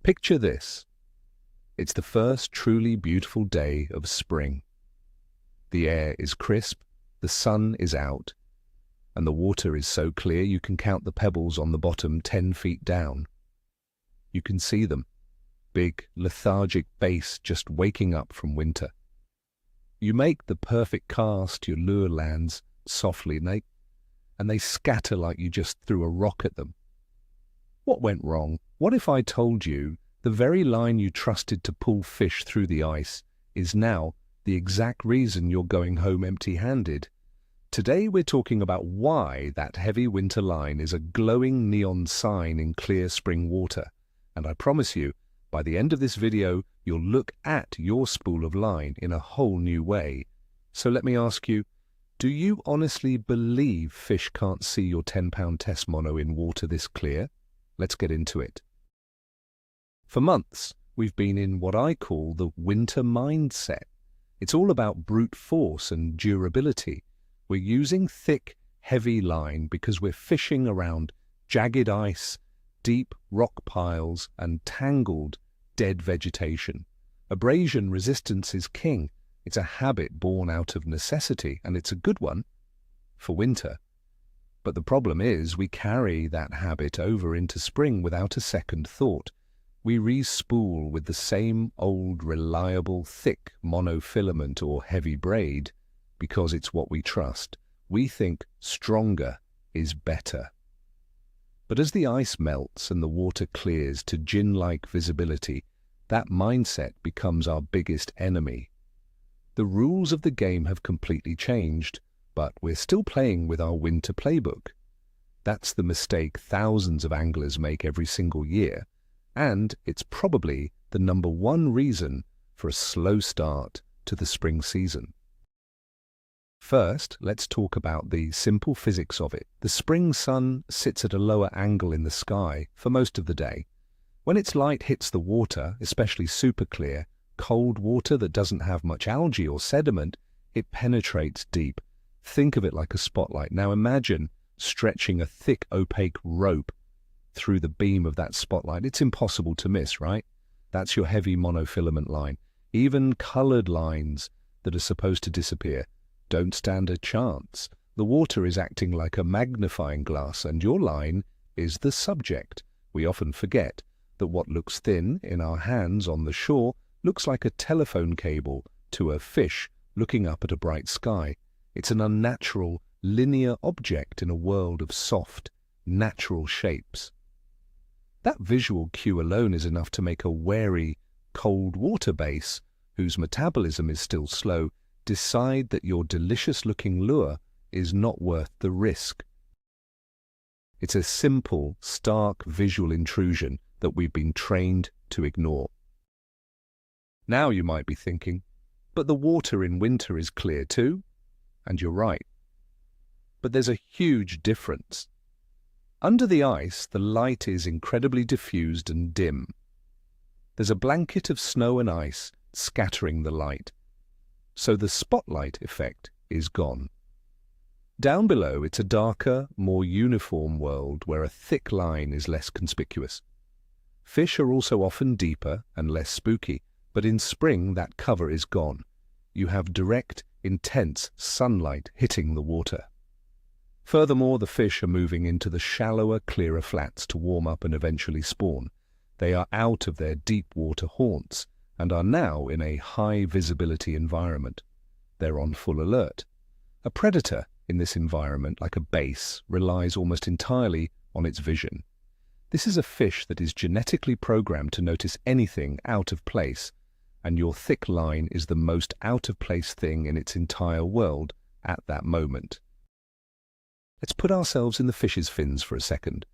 Picture this. It's the first truly beautiful day of spring. The air is crisp, the sun is out, and the water is so clear you can count the pebbles on the bottom 10 feet down. You can see them, big, lethargic base just waking up from winter. You make the perfect cast, your lure lands softly, and they scatter like you just threw a rock at them. What went wrong? What if I told you the very line you trusted to pull fish through the ice is now the exact reason you're going home empty-handed? Today we're talking about why that heavy winter line is a glowing neon sign in clear spring water. And I promise you, by the end of this video, you'll look at your spool of line in a whole new way. So let me ask you, do you honestly believe fish can't see your 10-pound test mono in water this clear? Let's get into it. For months, we've been in what I call the winter mindset. It's all about brute force and durability. We're using thick, heavy line because we're fishing around jagged ice, deep rock piles, and tangled, dead vegetation. Abrasion resistance is king. It's a habit born out of necessity, and it's a good one for winter. But the problem is we carry that habit over into spring without a second thought. We re-spool with the same old, reliable, thick monofilament or heavy braid because it's what we trust. We think stronger is better. But as the ice melts and the water clears to gin-like visibility, that mindset becomes our biggest enemy. The rules of the game have completely changed, but we're still playing with our winter playbook. That's the mistake thousands of anglers make every single year, and it's probably the #1 reason for a slow start to the spring season. First, let's talk about the simple physics of it. The spring sun sits at a lower angle in the sky for most of the day. When its light hits the water, especially super clear, cold water that doesn't have much algae or sediment, it penetrates deep. Think of it like a spotlight. Now imagine stretching a thick opaque rope through the beam of that spotlight. It's impossible to miss, right? That's your heavy monofilament line. Even colored lines that are supposed to disappear don't stand a chance. The water is acting like a magnifying glass, and your line is the subject. We often forget that what looks thin in our hands on the shore looks like a telephone cable to a fish looking up at a bright sky. It's an unnatural, linear object in a world of soft, natural shapes. That visual cue alone is enough to make a wary, cold water base, whose metabolism is still slow, decide that your delicious-looking lure is not worth the risk. It's a simple, stark visual intrusion that we've been trained to ignore. Now you might be thinking, but the water in winter is clear too? And you're right. But there's a huge difference. Under the ice, the light is incredibly diffused and dim. There's a blanket of snow and ice scattering the light, so the spotlight effect is gone. Down below, it's a darker, more uniform world where a thick line is less conspicuous. Fish are also often deeper and less spooky, but in spring that cover is gone. You have direct, intense sunlight hitting the water. Furthermore, the fish are moving into the shallower, clearer flats to warm up and eventually spawn. They are out of their deep water haunts and are now in a high-visibility environment. They're on full alert. A predator in this environment, like a base, relies almost entirely on its vision. This is a fish that is genetically programmed to notice anything out of place, and your thick line is the most out-of-place thing in its entire world at that moment. Let's put ourselves in the fish's fins for a second.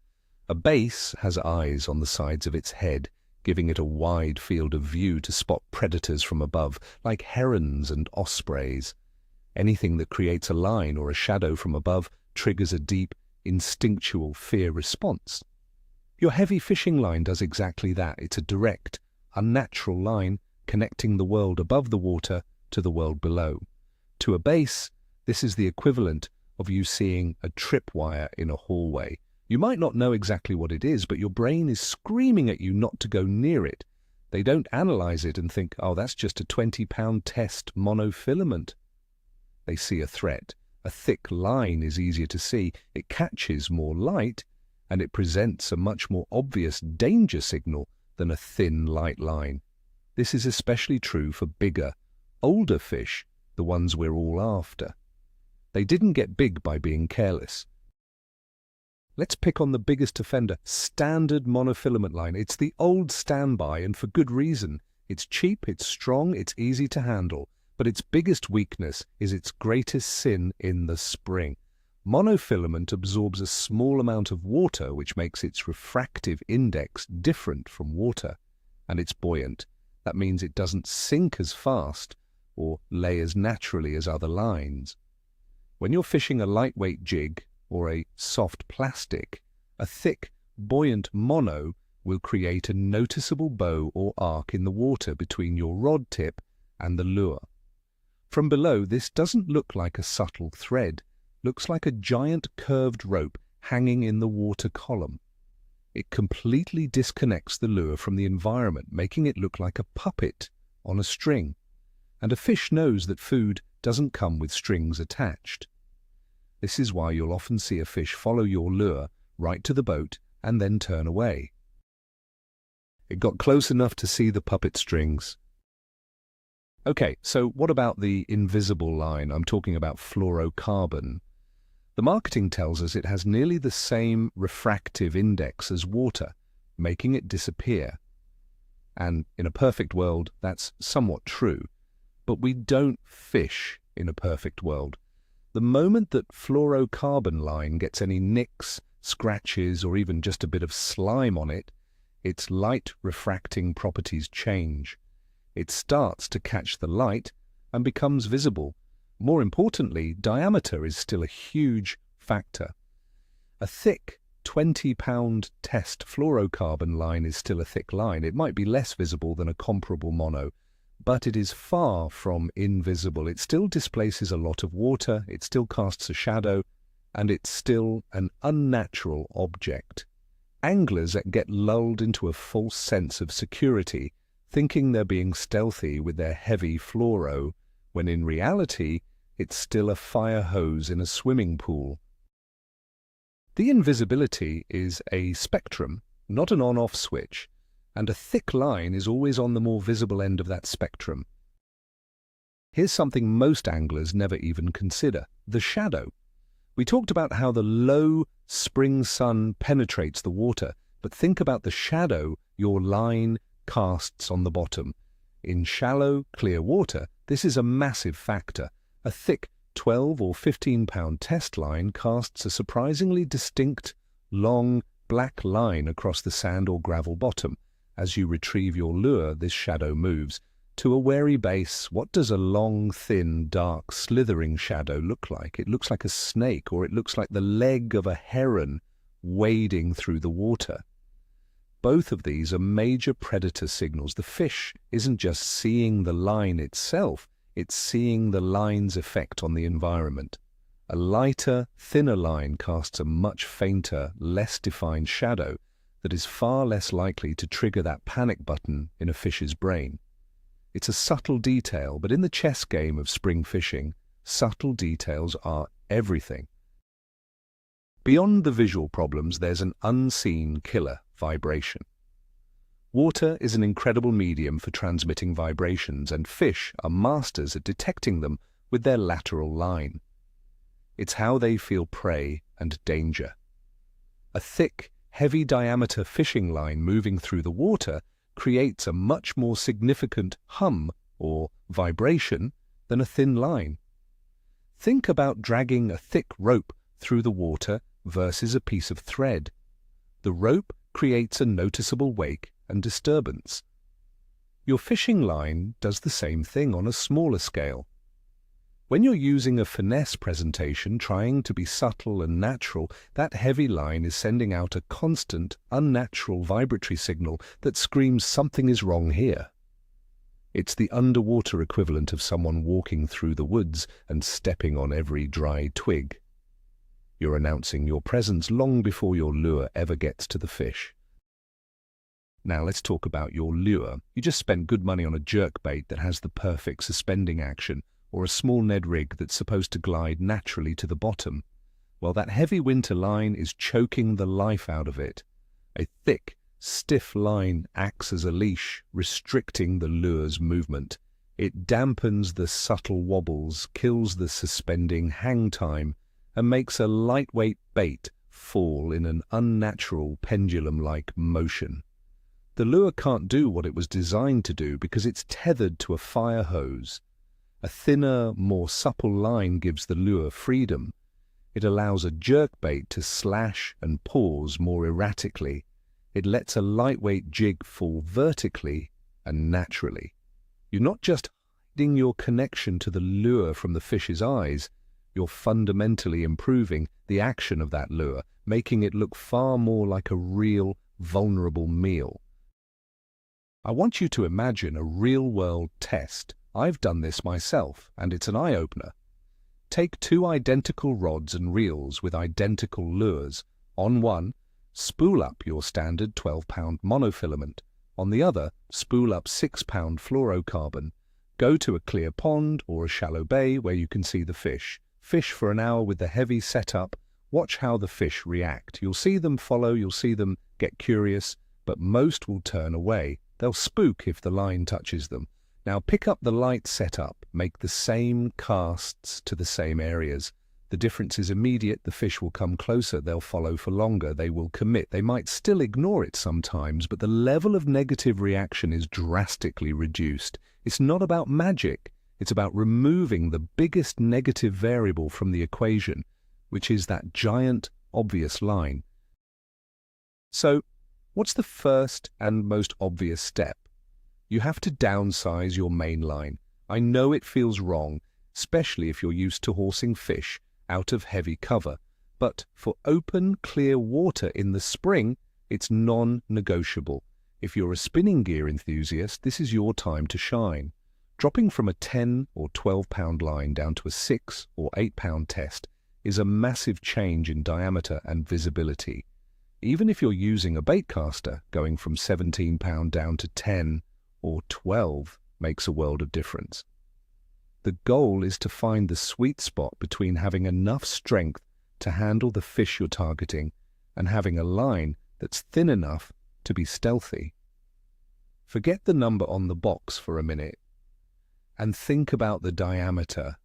A base has eyes on the sides of its head, giving it a wide field of view to spot predators from above, like herons and ospreys. Anything that creates a line or a shadow from above triggers a deep, instinctual fear response. Your heavy fishing line does exactly that. It's a direct, unnatural line connecting the world above the water to the world below. To a base, this is the equivalent of you seeing a tripwire in a hallway. You might not know exactly what it is, but your brain is screaming at you not to go near it. They don't analyze it and think, oh, that's just a 20-pound test monofilament. They see a threat. A thick line is easier to see, it catches more light, and it presents a much more obvious danger signal than a thin, light line. This is especially true for bigger, older fish, the ones we're all after. They didn't get big by being careless. Let's pick on the biggest offender, standard monofilament line. It's the old standby, and for good reason. It's cheap, it's strong, it's easy to handle, but its biggest weakness is its greatest sin in the spring. Monofilament absorbs a small amount of water, which makes its refractive index different from water, and it's buoyant. That means it doesn't sink as fast or lay as naturally as other lines. When you're fishing a lightweight jig or a soft plastic, a thick, buoyant mono will create a noticeable bow or arc in the water between your rod tip and the lure. From below, this doesn't look like a subtle thread, looks like a giant curved rope hanging in the water column. It completely disconnects the lure from the environment, making it look like a puppet on a string. And a fish knows that food doesn't come with strings attached. This is why you'll often see a fish follow your lure right to the boat and then turn away. It got close enough to see the puppet strings. Okay, so what about the invisible line? I'm talking about fluorocarbon. The marketing tells us it has nearly the same refractive index as water, making it disappear. And in a perfect world, that's somewhat true. But we don't fish in a perfect world. The moment that fluorocarbon line gets any nicks, scratches, or even just a bit of slime on it, its light refracting properties change. It starts to catch the light and becomes visible. More importantly, diameter is still a huge factor. A thick 20-pound test fluorocarbon line is still a thick line. It might be less visible than a comparable mono, but it is far from invisible. It still displaces a lot of water, it still casts a shadow, and it's still an unnatural object. Anglers get lulled into a false sense of security, thinking they're being stealthy with their heavy fluoro, when in reality, it's still a fire hose in a swimming pool. The invisibility is a spectrum, not an on-off switch, and a thick line is always on the more visible end of that spectrum. Here's something most anglers never even consider: the shadow. We talked about how the low spring sun penetrates the water, but think about the shadow your line casts on the bottom. In shallow, clear water, this is a massive factor. A thick 12 or 15-pound test line casts a surprisingly distinct, long, black line across the sand or gravel bottom. As you retrieve your lure, this shadow moves. To a wary base, what does a long, thin, dark, slithering shadow look like? It looks like a snake, or it looks like the leg of a heron wading through the water. Both of these are major predator signals. The fish isn't just seeing the line itself, it's seeing the line's effect on the environment. A lighter, thinner line casts a much fainter, less defined shadow that is far less likely to trigger that panic button in a fish's brain. It's a subtle detail, but in the chess game of spring fishing, subtle details are everything. Beyond the visual problems, there's an unseen killer: vibration. Water is an incredible medium for transmitting vibrations, and fish are masters at detecting them with their lateral line. It's how they feel prey and danger. A thick, heavy diameter fishing line moving through the water creates a much more significant hum or vibration than a thin line. Think about dragging a thick rope through the water versus a piece of thread. The rope creates a noticeable wake and disturbance. Your fishing line does the same thing on a smaller scale. When you're using a finesse presentation, trying to be subtle and natural, that heavy line is sending out a constant, unnatural vibratory signal that screams something is wrong here. It's the underwater equivalent of someone walking through the woods and stepping on every dry twig. You're announcing your presence long before your lure ever gets to the fish. Now let's talk about your lure. You just spent good money on a jerkbait that has the perfect suspending action, or a small Ned rig that's supposed to glide naturally to the bottom. Well, that heavy winter line is choking the life out of it. A thick, stiff line acts as a leash, restricting the lure's movement. It dampens the subtle wobbles, kills the suspending hang time, and makes a lightweight bait fall in an unnatural pendulum-like motion. The lure can't do what it was designed to do because it's tethered to a fire hose. A thinner, more supple line gives the lure freedom. It allows a jerkbait to slash and pause more erratically. It lets a lightweight jig fall vertically and naturally. You're not just hiding your connection to the lure from the fish's eyes, you're fundamentally improving the action of that lure, making it look far more like a real, vulnerable meal. I want you to imagine a real-world test. I've done this myself, and it's an eye-opener. Take two identical rods and reels with identical lures. On one, spool up your standard 12-pound monofilament. On the other, spool up 6-pound fluorocarbon. Go to a clear pond or a shallow bay where you can see the fish. Fish for an hour with the heavy setup. Watch how the fish react. You'll see them follow, you'll see them get curious, but most will turn away. They'll spook if the line touches them. Now pick up the light setup, make the same casts to the same areas. The difference is immediate. The fish will come closer, they'll follow for longer, they will commit. They might still ignore it sometimes, but the level of negative reaction is drastically reduced. It's not about magic, it's about removing the biggest negative variable from the equation, which is that giant, obvious line. So, what's the first and most obvious step? You have to downsize your main line. I know it feels wrong, especially if you're used to horsing fish out of heavy cover, but for open, clear water in the spring, it's non-negotiable. If you're a spinning gear enthusiast, this is your time to shine. Dropping from a 10 or 12-pound line down to a 6 or 8-pound test is a massive change in diameter and visibility. Even if you're using a baitcaster, going from 17-pound down to 10 or 12 makes a world of difference. The goal is to find the sweet spot between having enough strength to handle the fish you're targeting and having a line that's thin enough to be stealthy. Forget the number on the box for a minute and think about the diameter.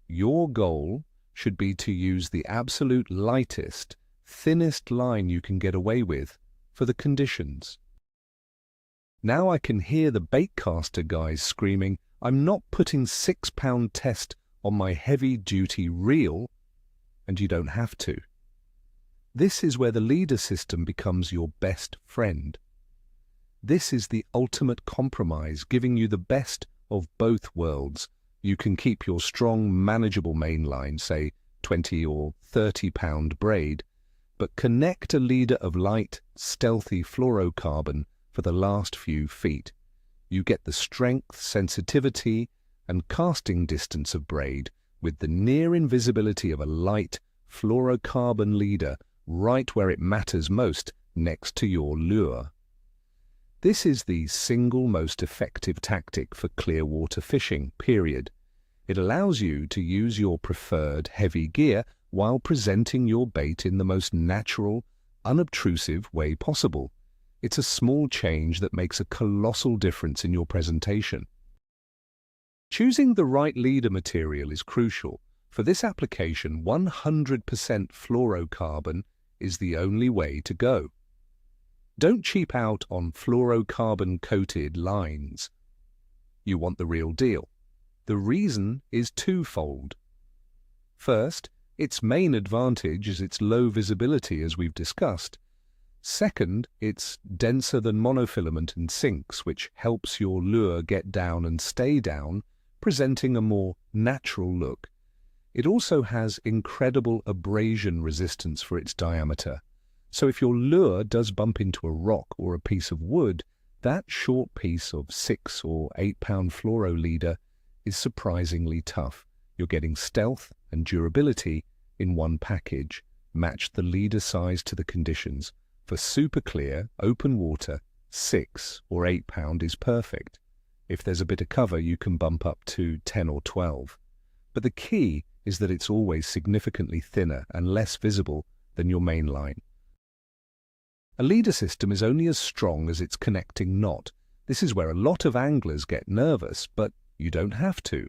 Your goal should be to use the absolute lightest, thinnest line you can get away with for the conditions. Now I can hear the baitcaster guys screaming, "I'm not putting 6-pound test on my heavy-duty reel," and you don't have to. This is where the leader system becomes your best friend. This is the ultimate compromise, giving you the best of both worlds. You can keep your strong, manageable mainline, say 20 or 30-pound braid, but connect a leader of light, stealthy fluorocarbon for the last few feet. You get the strength, sensitivity, and casting distance of braid with the near invisibility of a light fluorocarbon leader right where it matters most, next to your lure. This is the single most effective tactic for clear water fishing, period. It allows you to use your preferred heavy gear while presenting your bait in the most natural, unobtrusive way possible. It's a small change that makes a colossal difference in your presentation. Choosing the right leader material is crucial. For this application, 100% fluorocarbon is the only way to go. Don't cheap out on fluorocarbon-coated lines. You want the real deal. The reason is twofold. First, its main advantage is its low visibility, as we've discussed. Second, it's denser than monofilament and sinks, which helps your lure get down and stay down, presenting a more natural look. It also has incredible abrasion resistance for its diameter. So if your lure does bump into a rock or a piece of wood, that short piece of 6 or 8-pound fluoro leader is surprisingly tough. You're getting stealth and durability in one package. Match the leader size to the conditions. For super clear, open water, 6 or 8 pound is perfect. If there's a bit of cover, you can bump up to 10 or 12. But the key is that it's always significantly thinner and less visible than your main line. A leader system is only as strong as its connecting knot. This is where a lot of anglers get nervous, but you don't have to.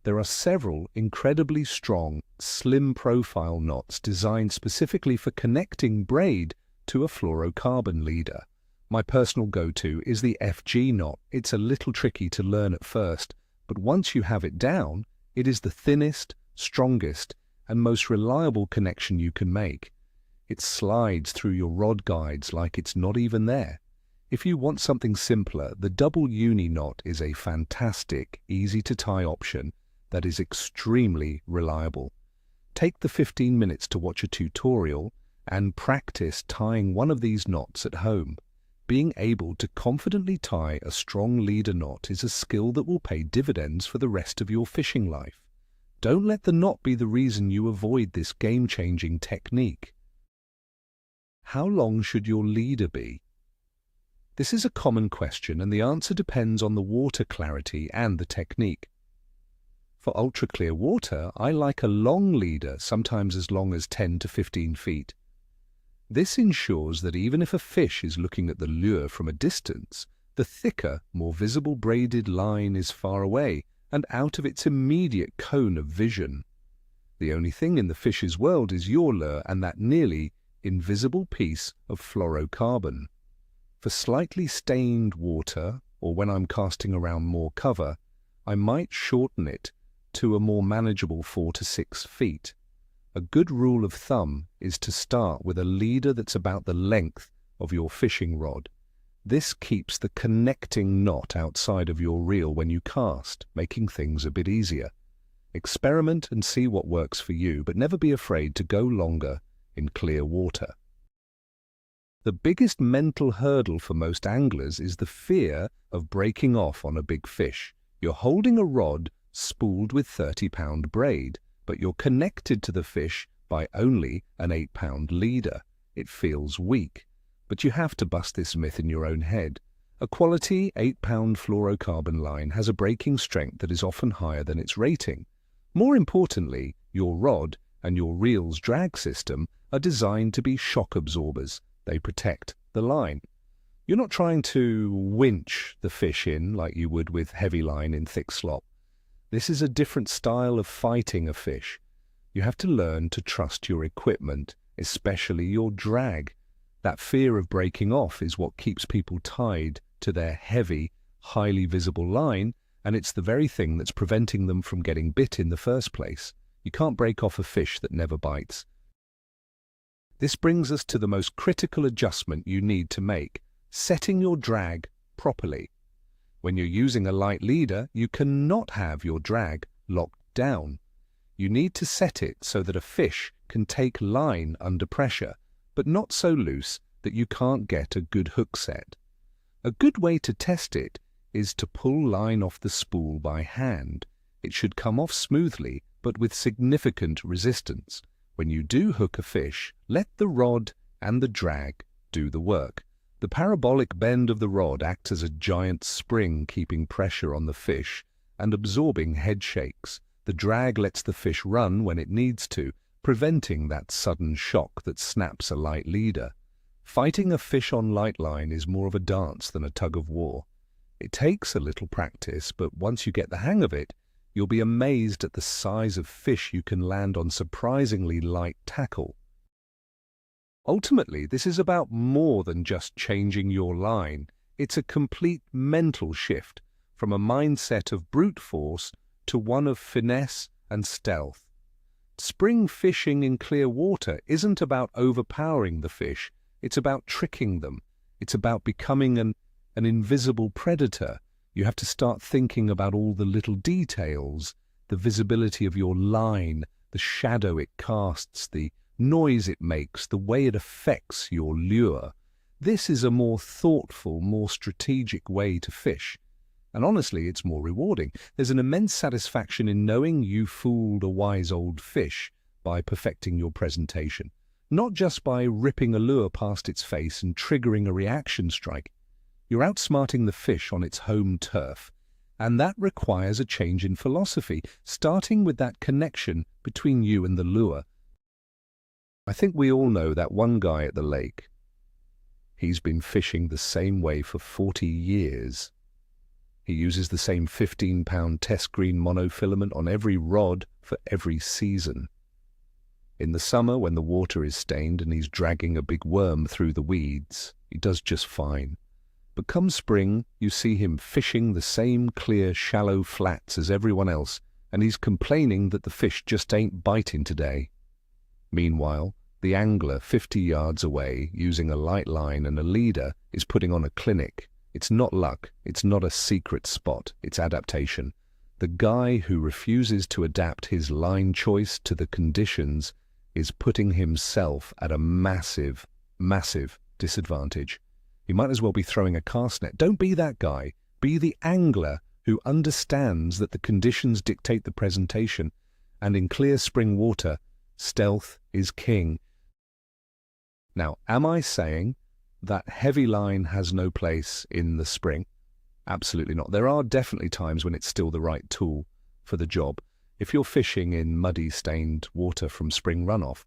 There are several incredibly strong, slim profile knots designed specifically for connecting braid to a fluorocarbon leader. My personal go-to is the FG knot. It's a little tricky to learn at first, but once you have it down, it is the thinnest, strongest, and most reliable connection you can make. It slides through your rod guides like it's not even there. If you want something simpler, the double uni knot is a fantastic, easy-to-tie option that is extremely reliable. Take the 15 minutes to watch a tutorial and practice tying one of these knots at home. Being able to confidently tie a strong leader knot is a skill that will pay dividends for the rest of your fishing life. Don't let the knot be the reason you avoid this game-changing technique. How long should your leader be? This is a common question, and the answer depends on the water clarity and the technique. For ultra-clear water, I like a long leader, sometimes as long as 10 to 15 feet. This ensures that even if a fish is looking at the lure from a distance, the thicker, more visible braided line is far away and out of its immediate cone of vision. The only thing in the fish's world is your lure and that nearly invisible piece of fluorocarbon. For slightly stained water, or when I'm casting around more cover, I might shorten it to a more manageable 4 to 6 feet. A good rule of thumb is to start with a leader that's about the length of your fishing rod. This keeps the connecting knot outside of your reel when you cast, making things a bit easier. Experiment and see what works for you, but never be afraid to go longer in clear water. The biggest mental hurdle for most anglers is the fear of breaking off on a big fish. You're holding a rod spooled with 30-pound braid, but you're connected to the fish by only an 8-pound leader. It feels weak, but you have to bust this myth in your own head. A quality 8-pound fluorocarbon line has a breaking strength that is often higher than its rating. More importantly, your rod and your reel's drag system are designed to be shock absorbers. They protect the line. You're not trying to winch the fish in like you would with heavy line in thick slop. This is a different style of fighting a fish. You have to learn to trust your equipment, especially your drag. That fear of breaking off is what keeps people tied to their heavy, highly visible line, and it's the very thing that's preventing them from getting bit in the first place. You can't break off a fish that never bites. This brings us to the most critical adjustment you need to make: setting your drag properly. When you're using a light leader, you cannot have your drag locked down. You need to set it so that a fish can take line under pressure, but not so loose that you can't get a good hook set. A good way to test it is to pull line off the spool by hand. It should come off smoothly, but with significant resistance. When you do hook a fish, let the rod and the drag do the work. The parabolic bend of the rod acts as a giant spring, keeping pressure on the fish and absorbing head shakes. The drag lets the fish run when it needs to, preventing that sudden shock that snaps a light leader. Fighting a fish on light line is more of a dance than a tug of war. It takes a little practice, but once you get the hang of it, you'll be amazed at the size of fish you can land on surprisingly light tackle. Ultimately, this is about more than just changing your line. It's a complete mental shift from a mindset of brute force to one of finesse and stealth. Spring fishing in clear water isn't about overpowering the fish. It's about tricking them. It's about becoming an invisible predator. You have to start thinking about all the little details, the visibility of your line, the shadow it casts, the noise it makes, the way it affects your lure. This is a more thoughtful, more strategic way to fish. And honestly, it's more rewarding. There's an immense satisfaction in knowing you fooled a wise old fish, by perfecting your presentation, not just by ripping a lure past its face and triggering a reaction strike. You're outsmarting the fish on its home turf, and that requires a change in philosophy, starting with that connection between you and the lure. I think we all know that one guy at the lake. He's been fishing the same way for 40 years. He uses the same 15-pound test green monofilament on every rod for every season. In the summer, when the water is stained and he's dragging a big worm through the weeds, he does just fine. But come spring, you see him fishing the same clear, shallow flats as everyone else, and he's complaining that the fish just ain't biting today. Meanwhile, the angler 50 yards away, using a light line and a leader, is putting on a clinic. It's not luck, it's not a secret spot, it's adaptation. The guy who refuses to adapt his line choice to the conditions is putting himself at a massive, massive disadvantage. You might as well be throwing a cast net. Don't be that guy. Be the angler who understands that the conditions dictate the presentation, and in clear spring water, stealth is king. Now, am I saying that heavy line has no place in the spring? Absolutely not. There are definitely times when it's still the right tool for the job. If you're fishing in muddy, stained water from spring runoff,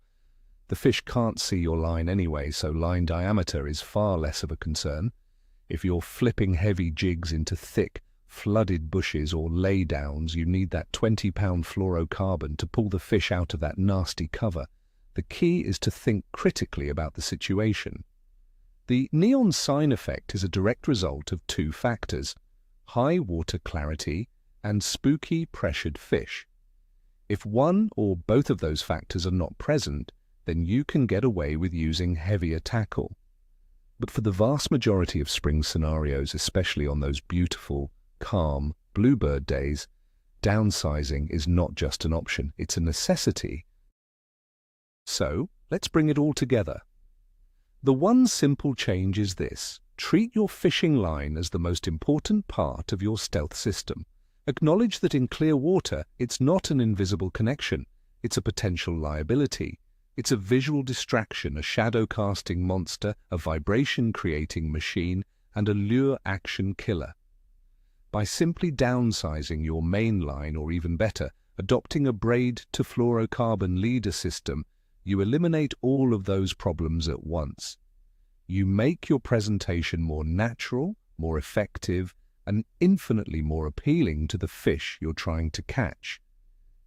the fish can't see your line anyway, so line diameter is far less of a concern. If you're flipping heavy jigs into thick, flooded bushes or laydowns, you need that 20-pound fluorocarbon to pull the fish out of that nasty cover. The key is to think critically about the situation. The neon sign effect is a direct result of two factors: high water clarity and spooky pressured fish. If one or both of those factors are not present, then you can get away with using heavier tackle. But for the vast majority of spring scenarios, especially on those beautiful, calm, bluebird days, downsizing is not just an option, it's a necessity. So, let's bring it all together. The one simple change is this: treat your fishing line as the most important part of your stealth system. Acknowledge that in clear water, it's not an invisible connection, it's a potential liability. It's a visual distraction, a shadow-casting monster, a vibration-creating machine, and a lure action killer. By simply downsizing your main line, or even better, adopting a braid-to-fluorocarbon leader system, you eliminate all of those problems at once. You make your presentation more natural, more effective, and infinitely more appealing to the fish you're trying to catch.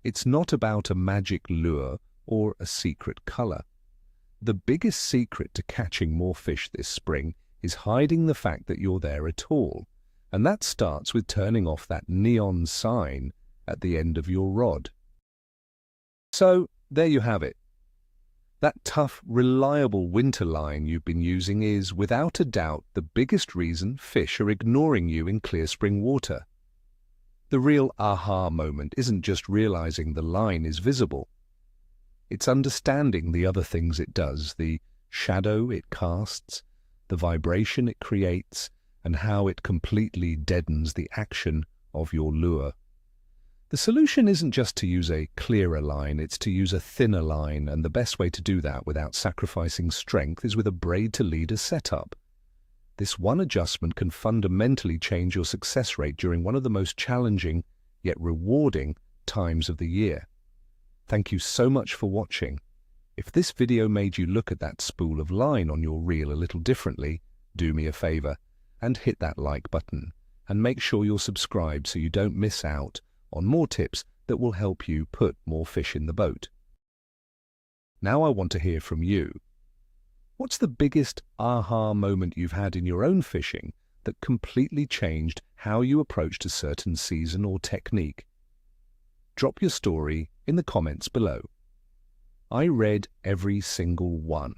It's not about a magic lure or a secret color. The biggest secret to catching more fish this spring is hiding the fact that you're there at all, and that starts with turning off that neon sign at the end of your rod. So, there you have it. That tough, reliable winter line you've been using is, without a doubt, the biggest reason fish are ignoring you in clear spring water. The real aha moment isn't just realizing the line is visible. It's understanding the other things it does, the shadow it casts, the vibration it creates, and how it completely deadens the action of your lure. The solution isn't just to use a clearer line, it's to use a thinner line, and the best way to do that without sacrificing strength is with a braid-to-leader setup. This one adjustment can fundamentally change your success rate during one of the most challenging, yet rewarding, times of the year. Thank you so much for watching. If this video made you look at that spool of line on your reel a little differently, do me a favor and hit that like button, and make sure you're subscribed so you don't miss out on more tips that will help you put more fish in the boat. Now I want to hear from you. What's the biggest aha moment you've had in your own fishing that completely changed how you approached a certain season or technique? Drop your story in the comments below. I read every single one.